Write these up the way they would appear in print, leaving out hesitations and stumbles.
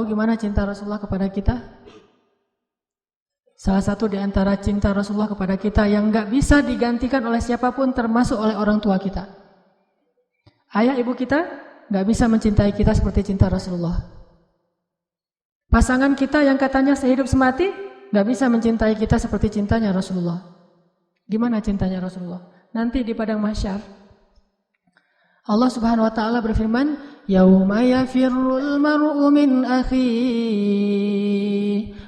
tahu gimana cinta Rasulullah kepada kita? Salah satu di antara cinta Rasulullah kepada kita yang gak bisa digantikan oleh siapapun termasuk oleh orang tua kita. Ayah ibu kita gak bisa mencintai kita seperti cinta Rasulullah. Pasangan kita yang katanya sehidup semati gak bisa mencintai kita seperti cintanya Rasulullah. Gimana cintanya Rasulullah? Nanti di padang mahsyar Allah Subhanahu wa taala berfirman, "Yauma yafirrul mar'u min akhihi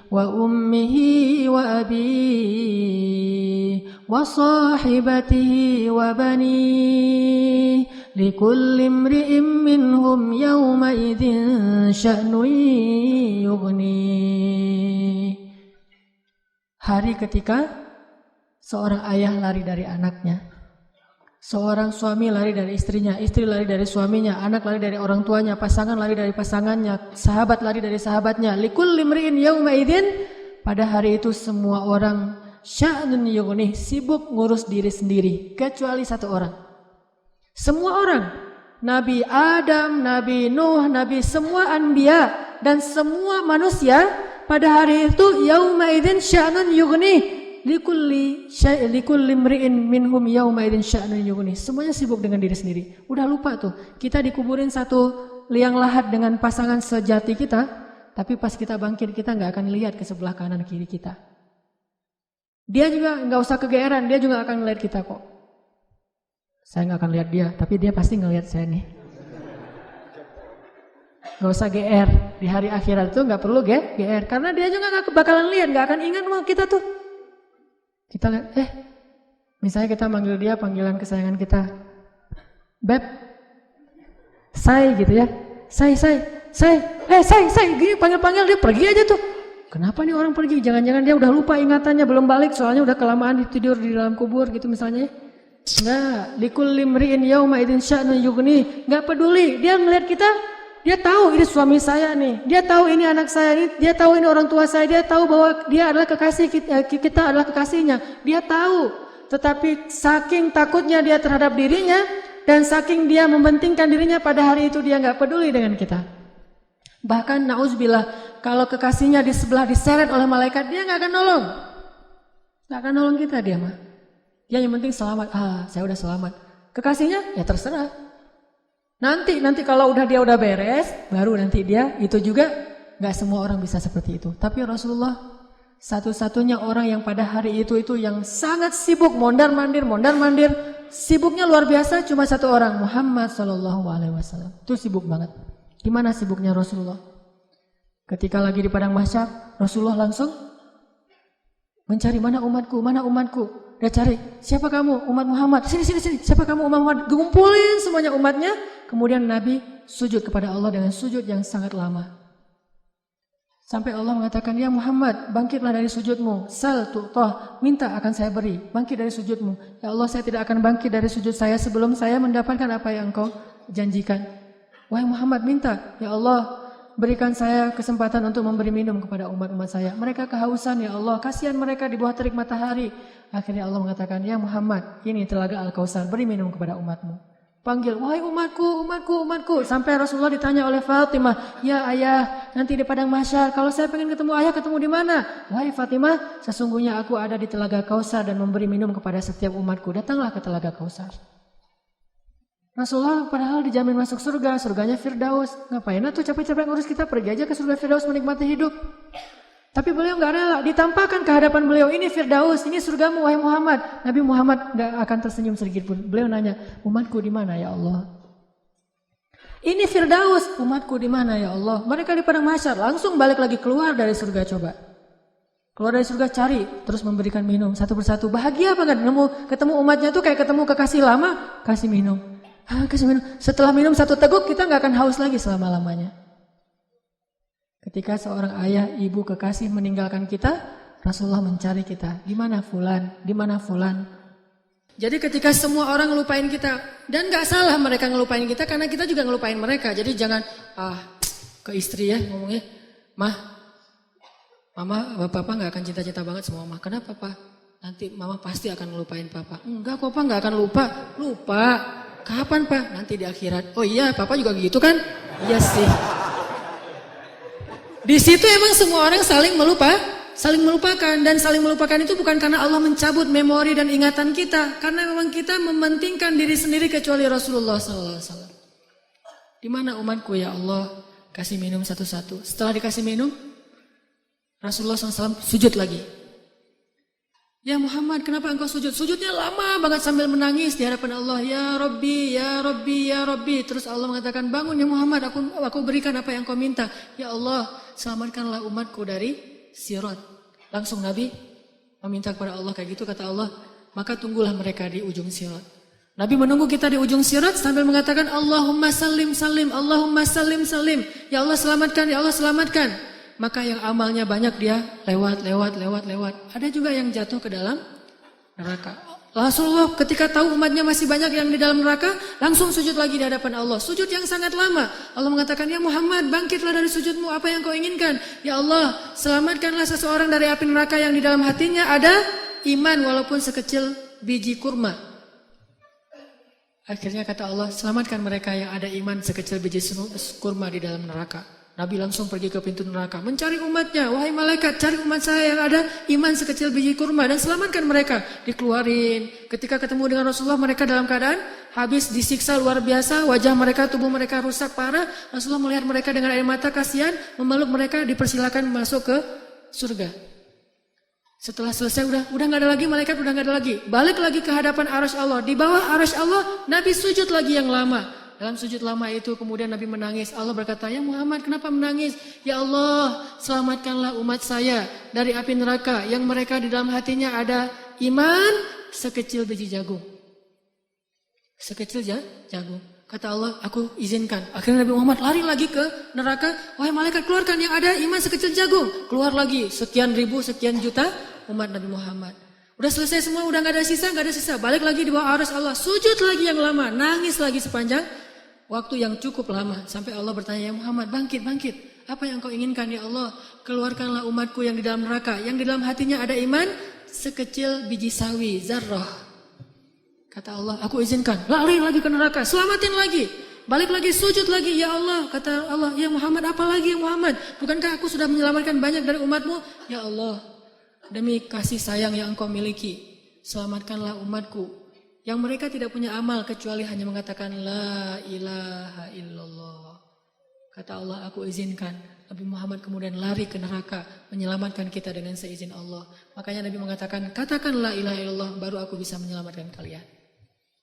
wa ummihi wa abihi wa sahibatihi wa banihi likulli imri'in minhum yawma idzin sya'nun yughni." Hari ketika seorang ayah lari dari anaknya, seorang suami lari dari istrinya, istri lari dari suaminya, anak lari dari orang tuanya, pasangan lari dari pasangannya, sahabat lari dari sahabatnya. Likulli imri'in yauma idzin, pada hari itu semua orang sya'nun yughnih, sibuk ngurus diri sendiri, kecuali satu orang. Semua orang, Nabi Adam, Nabi Nuh, Nabi semua anbiya dan semua manusia pada hari itu yauma idzin sya'nun yughnih. Likulli imri'in minhum yawma idzin sya'nun yughni. Semuanya sibuk dengan diri sendiri. Udah lupa tuh. Kita dikuburin satu liang lahat dengan pasangan sejati kita, tapi pas kita bangkit kita nggak akan lihat ke sebelah kanan kiri kita. Dia juga nggak usah kegeeran, dia juga akan ngelihat kita kok. Saya nggak akan lihat dia, tapi dia pasti ngelihat saya nih. Nggak usah GR. Di hari akhirat itu nggak perlu GR, karena dia juga nggak bakalan lihat, nggak akan ingat mau kita tuh. Kita lihat, misalnya kita manggil dia panggilan kesayangan kita, Beb, say gitu ya, say, gini panggil-panggil dia pergi aja tuh. Kenapa nih orang pergi? Jangan-jangan dia udah lupa ingatannya, belum balik, soalnya udah kelamaan tidur di dalam kubur gitu misalnya. Enggak, likulli imri'in yauma idzin sya'nun yughni, enggak peduli, dia melihat kita. Dia tahu ini suami saya nih, dia tahu ini anak saya, dia tahu ini orang tua saya, dia tahu bahwa dia adalah kekasih kita adalah kekasihnya. Dia tahu, tetapi saking takutnya dia terhadap dirinya dan saking dia mementingkan dirinya pada hari itu dia nggak peduli dengan kita. Bahkan na'udzubillah, kalau kekasihnya di sebelah diseret oleh malaikat, dia nggak akan nolong kita dia mah. Dia yang penting selamat, saya udah selamat. Kekasihnya ya terserah. Nanti kalau dia udah beres, baru nanti dia itu juga nggak semua orang bisa seperti itu. Tapi Rasulullah satu-satunya orang yang pada hari itu yang sangat sibuk mondar-mandir, sibuknya luar biasa cuma satu orang, Muhammad SAW. Itu sibuk banget. Gimana sibuknya Rasulullah? Ketika lagi di padang mahsyar, Rasulullah langsung mencari mana umatku. Dia cari, siapa kamu? Umat Muhammad. Sini. Siapa kamu? Umat Muhammad. Kumpulin semuanya umatnya. Kemudian Nabi sujud kepada Allah dengan sujud yang sangat lama. Sampai Allah mengatakan, ya Muhammad, bangkitlah dari sujudmu. Sal tu'tah, minta akan saya beri. Bangkit dari sujudmu. Ya Allah, saya tidak akan bangkit dari sujud saya sebelum saya mendapatkan apa yang engkau janjikan. Wahai Muhammad, minta. Ya Allah, berikan saya kesempatan untuk memberi minum kepada umat-umat saya. Mereka kehausan ya Allah, kasihan mereka di bawah terik matahari. Akhirnya Allah mengatakan, ya Muhammad, ini telaga Al-Kautsar, beri minum kepada umatmu. Panggil, wahai umatku. Sampai Rasulullah ditanya oleh Fatimah, ya ayah, nanti di padang mahsyar, kalau saya pengen ketemu ayah, ketemu di mana? Wahai Fatimah, sesungguhnya aku ada di telaga Kautsar dan memberi minum kepada setiap umatku. Datanglah ke telaga Kautsar. Rasulullah padahal dijamin masuk surga, surganya Firdaus. Ngapain tuh capek-capek ngurus kita, pergi aja ke surga Firdaus menikmati hidup. Tapi beliau nggak rela, ditampakkan ke hadapan beliau, ini Firdaus, ini surgamu wahai Muhammad. Nabi Muhammad nggak akan tersenyum sedikit pun. Beliau nanya, umatku di mana ya Allah? Ini Firdaus, umatku di mana ya Allah? Mereka di padang mahsyar, langsung balik lagi keluar dari surga coba. Keluar dari surga cari, terus memberikan minum satu persatu. Bahagia banget ketemu umatnya tuh kayak ketemu kekasih lama, kasih minum. Kasih minum. Setelah minum satu teguk kita nggak akan haus lagi selama-lamanya. Ketika seorang ayah, ibu, kekasih meninggalkan kita, Rasulullah mencari kita. Di mana fulan? Di mana fulan? Jadi ketika semua orang ngelupain kita, dan nggak salah mereka ngelupain kita karena kita juga ngelupain mereka. Jadi jangan ke istri ya ngomongnya, Mama, Papa nggak akan cinta-cinta banget sama Mama. Kenapa Pak? Nanti Mama pasti akan ngelupain Papa. Enggak kok Pak, nggak akan lupa. Lupa. Kapan Pak? Nanti di akhirat. Oh iya, Papa juga gitu kan? Iya sih. Di situ emang semua orang saling melupakan dan saling melupakan itu bukan karena Allah mencabut memori dan ingatan kita, karena memang kita mementingkan diri sendiri kecuali Rasulullah SAW. Di mana umatku ya Allah, kasih minum satu-satu. Setelah dikasih minum, Rasulullah SAW sujud lagi. Ya Muhammad, kenapa engkau sujud? Sujudnya lama banget sambil menangis di hadapan Allah. Ya Rabbi, ya Rabbi, ya Rabbi. Terus Allah mengatakan, bangun ya Muhammad, aku berikan apa yang kau minta. Ya Allah, selamatkanlah umatku dari sirat. Langsung Nabi meminta kepada Allah kayak gitu, kata Allah, maka tunggulah mereka di ujung sirat. Nabi menunggu kita di ujung sirat sambil mengatakan, Allahumma salim salim, Allahumma salim salim. Ya Allah selamatkan, ya Allah selamatkan. Maka yang amalnya banyak dia lewat. Ada juga yang jatuh ke dalam neraka. Rasulullah ketika tahu umatnya masih banyak yang di dalam neraka, langsung sujud lagi di hadapan Allah. Sujud yang sangat lama. Allah mengatakan, ya Muhammad, bangkitlah dari sujudmu, apa yang kau inginkan? Ya Allah, selamatkanlah seseorang dari api neraka yang di dalam hatinya ada iman walaupun sekecil biji kurma. Akhirnya kata Allah, selamatkan mereka yang ada iman sekecil biji kurma di dalam neraka. Nabi langsung pergi ke pintu neraka, mencari umatnya. Wahai malaikat, cari umat saya yang ada iman sekecil biji kurma dan selamatkan mereka. Dikeluarin. Ketika ketemu dengan Rasulullah, mereka dalam keadaan habis disiksa luar biasa. Wajah mereka, tubuh mereka rusak parah. Rasulullah melihat mereka dengan air mata kasihan, memeluk mereka, dipersilakan masuk ke surga. Setelah selesai udah nggak ada lagi malaikat, udah nggak ada lagi. Balik lagi ke hadapan arasy Allah. Di bawah arasy Allah, Nabi sujud lagi yang lama. Dalam sujud lama itu kemudian Nabi menangis. Allah berkata, ya Muhammad, kenapa menangis? Ya Allah, selamatkanlah umat saya dari api neraka yang mereka di dalam hatinya ada iman sekecil biji jagung. Sekecil jagung. Kata Allah, aku izinkan. Akhirnya Nabi Muhammad lari lagi ke neraka. Wahai malaikat, keluarkan yang ada iman sekecil jagung. Keluar lagi sekian ribu, sekian juta umat Nabi Muhammad. Udah selesai semua, udah gak ada sisa. Balik lagi di bawah arasy Allah. Sujud lagi yang lama, nangis lagi sepanjang waktu yang cukup lama. Sampai Allah bertanya, ya Muhammad, bangkit. Apa yang kau inginkan ya Allah? Keluarkanlah umatku yang di dalam neraka, yang di dalam hatinya ada iman sekecil biji sawi, zarrah. Kata Allah, aku izinkan. Lari lagi ke neraka, selamatin lagi. Balik lagi, sujud lagi, ya Allah. Kata Allah, ya Muhammad, apa lagi ya Muhammad? Bukankah aku sudah menyelamatkan banyak dari umatmu? Ya Allah, demi kasih sayang yang engkau miliki, selamatkanlah umatku yang mereka tidak punya amal kecuali hanya mengatakan la ilaha illallah. Kata Allah, aku izinkan. Nabi Muhammad kemudian lari ke neraka menyelamatkan kita dengan seizin Allah. Makanya Nabi mengatakan, katakan la ilaha illallah, baru aku bisa menyelamatkan kalian.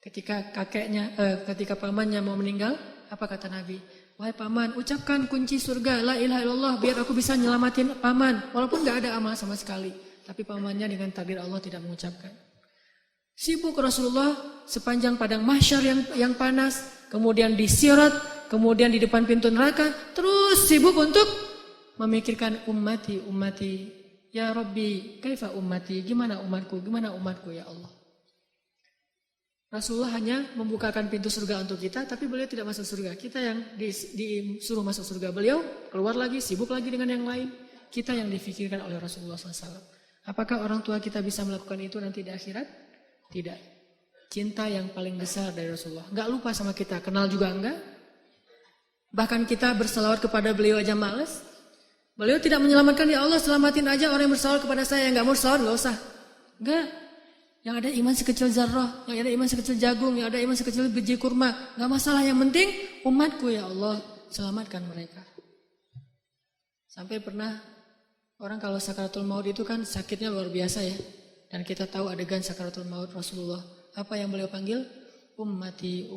Ketika pamannya mau meninggal, apa kata Nabi? Wahai paman, ucapkan kunci surga la ilaha illallah biar aku bisa nyelamatin paman. Walaupun gak ada amal sama sekali. Tapi pamannya dengan takdir Allah tidak mengucapkan. Sibuk Rasulullah sepanjang padang mahsyar yang panas, kemudian di sirat, kemudian di depan pintu neraka, terus sibuk untuk memikirkan ummati, ya Rabbi, kaifa ummati, gimana umatku ya Allah. Rasulullah hanya membukakan pintu surga untuk kita, tapi beliau tidak masuk surga. Kita yang disuruh masuk surga, beliau keluar lagi, sibuk lagi dengan yang lain. Kita yang difikirkan oleh Rasulullah SAW. Apakah orang tua kita bisa melakukan itu nanti di akhirat? Tidak. Cinta yang paling besar dari Rasulullah. Enggak lupa sama kita, kenal juga enggak. Bahkan kita berselawat kepada beliau aja malas. Beliau tidak menyelamatkan, ya Allah selamatin aja orang yang berselawat kepada saya. Yang enggak mau selawat enggak usah. Enggak. Yang ada iman sekecil zarrah, yang ada iman sekecil jagung, yang ada iman sekecil biji kurma. Enggak masalah, yang penting umatku ya Allah, selamatkan mereka. Sampai pernah orang kalau sakaratul maut itu kan sakitnya luar biasa ya. Dan kita tahu adegan sakaratul maut Rasulullah. Apa yang beliau panggil? Ummati.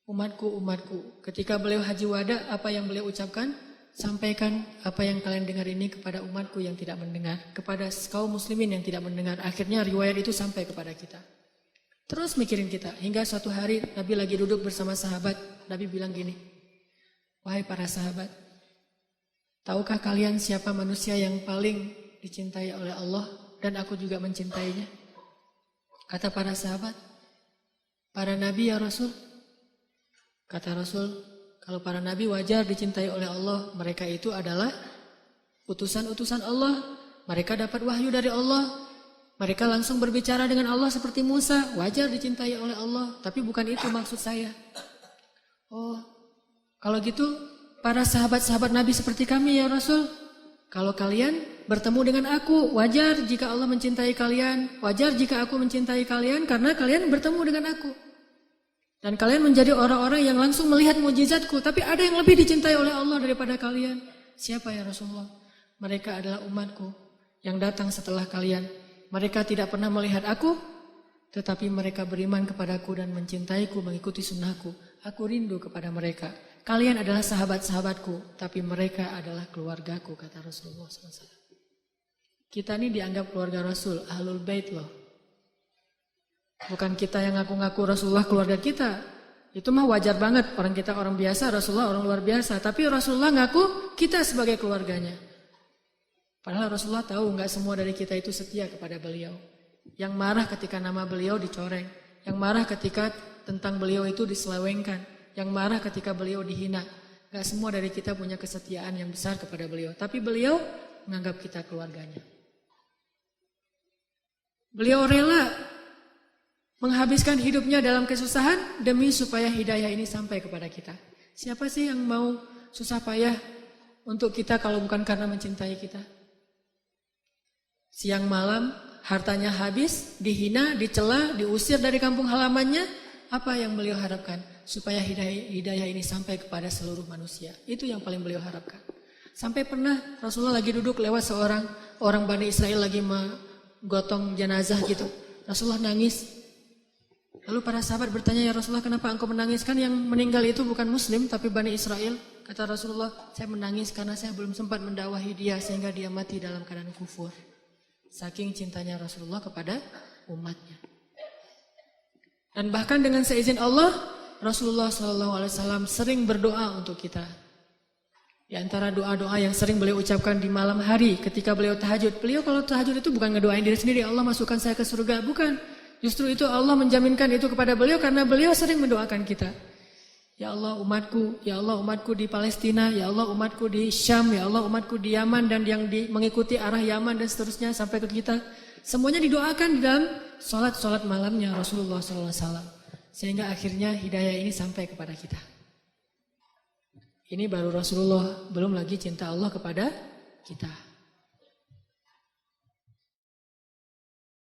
Umatku. Ketika beliau haji wada, apa yang beliau ucapkan? Sampaikan apa yang kalian dengar ini kepada umatku yang tidak mendengar. Kepada kaum muslimin yang tidak mendengar. Akhirnya riwayat itu sampai kepada kita. Terus mikirin kita. Hingga suatu hari Nabi lagi duduk bersama sahabat. Nabi bilang gini. Wahai para sahabat. Tahukah kalian siapa manusia yang paling dicintai oleh Allah? Dan aku juga mencintainya. Kata para sahabat, para nabi ya Rasul. Kata Rasul, kalau para nabi wajar dicintai oleh Allah. Mereka itu adalah utusan-utusan Allah. Mereka dapat wahyu dari Allah. Mereka langsung berbicara dengan Allah seperti Musa. Wajar dicintai oleh Allah. Tapi bukan itu maksud saya. Oh, kalau gitu para sahabat-sahabat Nabi seperti kami ya Rasul. Kalau kalian bertemu dengan aku, wajar jika Allah mencintai kalian, wajar jika aku mencintai kalian karena kalian bertemu dengan aku. Dan kalian menjadi orang-orang yang langsung melihat mujizatku, tapi ada yang lebih dicintai oleh Allah daripada kalian. Siapa ya Rasulullah? Mereka adalah umatku yang datang setelah kalian. Mereka tidak pernah melihat aku, tetapi mereka beriman kepadaku dan mencintaiku, mengikuti sunnahku. Aku rindu kepada mereka. Kalian adalah sahabat-sahabatku, tapi mereka adalah keluargaku, kata Rasulullah SAW. Kita ini dianggap keluarga Rasul, Ahlul Bait loh. Bukan kita yang ngaku-ngaku Rasulullah keluarga kita. Itu mah wajar banget, orang kita orang biasa, Rasulullah orang luar biasa. Tapi Rasulullah ngaku kita sebagai keluarganya. Padahal Rasulullah tahu nggak semua dari kita itu setia kepada beliau. Yang marah ketika nama beliau dicoreng. Yang marah ketika tentang beliau itu diselewengkan. Yang marah ketika beliau dihina. Gak semua dari kita punya kesetiaan yang besar kepada beliau. Tapi beliau menganggap kita keluarganya. Beliau rela menghabiskan hidupnya dalam kesusahan demi supaya hidayah ini sampai kepada kita. Siapa sih yang mau susah payah untuk kita kalau bukan karena mencintai kita? Siang malam hartanya habis, dihina, dicela, diusir dari kampung halamannya. Apa yang beliau harapkan? Supaya hidayah ini sampai kepada seluruh manusia. Itu yang paling beliau harapkan. Sampai pernah Rasulullah lagi duduk lewat seorang orang Bani Israel lagi menggotong jenazah gitu. Rasulullah nangis. Lalu para sahabat bertanya, ya Rasulullah kenapa engkau menangis? Kan yang meninggal itu bukan muslim tapi Bani Israel. Kata Rasulullah, saya menangis karena saya belum sempat mendakwahi dia sehingga dia mati dalam keadaan kufur. Saking cintanya Rasulullah kepada umatnya. Dan bahkan dengan seizin Allah, Rasulullah SAW sering berdoa untuk kita. Di antara doa-doa yang sering beliau ucapkan di malam hari ketika beliau tahajud. Beliau kalau tahajud itu bukan ngedoain diri sendiri, Allah masukkan saya ke surga. Bukan. Justru itu Allah menjaminkan itu kepada beliau karena beliau sering mendoakan kita. Ya Allah umatku di Palestina, ya Allah umatku di Syam, ya Allah umatku di Yaman dan yang mengikuti arah Yaman dan seterusnya sampai ke kita. Semuanya didoakan di dalam sholat malamnya Rasulullah SAW. Sehingga akhirnya hidayah ini sampai kepada kita. Ini baru Rasulullah, belum lagi cinta Allah kepada kita.